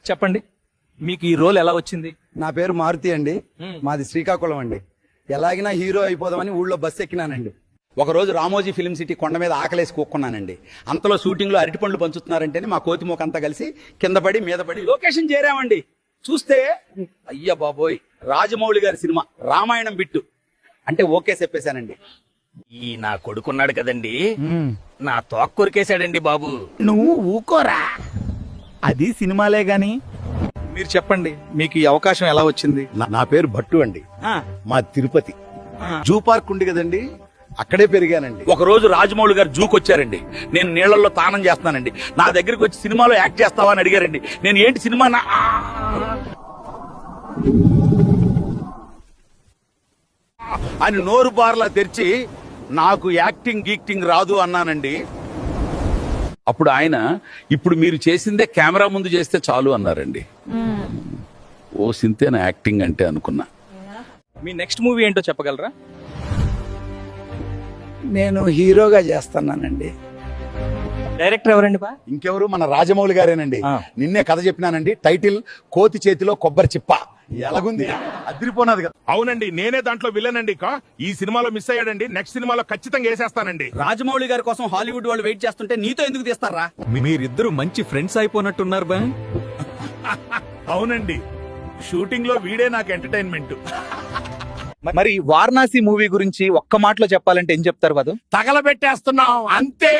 చెప్పండి, మీకు ఈ రోల్ ఎలా వచ్చింది? నా పేరు మారుతి అండి, మాది శ్రీకాకుళం అండి. ఎలాగినా హీరో అయిపోదామని ఊళ్ళో బస్సు ఎక్కినానండి. ఒకరోజు రామోజీ ఫిల్మ్ సిటీ కొండ మీద ఆకలేసి కూక్కున్నానండి. అంతలో షూటింగ్ లో అరటి పండ్లు పంచుతున్నారంటేనే మా కోతిమోక అంతా కలిసి కింద పడి మీద పడి లొకేషన్ చేరామండి. చూస్తే అయ్య బాబోయ్, రాజమౌళి గారి సినిమా రామాయణం బిట్టు అంటే ఓకే చెప్పేశానండి. ఈ నా కొడుకున్నాడు కదండి, నా తోక కొరికేశాడండి బాబు. నువ్వు ఊకోరా, అది సినిమాలే గాని. మీరు చెప్పండి, మీకు ఈ అవకాశం ఎలా వచ్చింది? నా పేరు భట్టు అండి, మా తిరుపతి జూ పార్క్ ఉంది కదండి, అక్కడే పెరిగానండి. ఒకరోజు రాజమౌళి గారు జూకి వచ్చారండి. నేను నీళ్లలో తానం చేస్తున్నానండి. నా దగ్గరికి వచ్చి సినిమాలో యాక్ట్ చేస్తావా అని అడిగారండి. నేను ఏంటి సినిమా అని నోరు బార్లా తెరిచి నాకు యాక్టింగ్ గీక్టింగ్ రాదు అన్నానండి. అప్పుడు ఆయన, ఇప్పుడు మీరు చేసిందే కెమెరా ముందు చేస్తే చాలు అన్నారండి. ఓ సింతేనా యాక్టింగ్ అంటే అనుకున్నా. మీ నెక్స్ట్ మూవీ ఏంటో చెప్పగలరా? నేను హీరోగా చేస్తున్నానండి. డైరెక్టర్ ఎవరండి బా? ఇంకెవరు, మన రాజమౌళి గారేనండి. నిన్నే కథ చెప్పినానండి. టైటిల్ కోతి చేతిలో కొబ్బరి చిప్ప. ఎలాగుంది, అదిరిపోనాది కదా. అవునండి, నేనే దాంట్లో విలన్ అండి. ఈ సినిమాలో మిస్ అయ్యాడండి, నెక్స్ట్ సినిమాలో ఖచ్చితంగా వేసేస్తానండి. రాజమౌళి గారి కోసం హాలీవుడ్ వాళ్ళు వెయిట్ చేస్తుంటే నీతో ఎందుకు తీస్తారా? మీరిద్దరు మంచి ఫ్రెండ్స్ అయిపోయినట్టున్నారు బా. అవునండి, షూటింగ్ లో వీడే నాకు ఎంటర్టైన్మెంట్. మరి వారణాసి మూవీ గురించి ఒక్క మాటలో చెప్పాలంటే ఏం చెప్తారు? వదు తగలబెట్టేస్తున్నాం అంతే.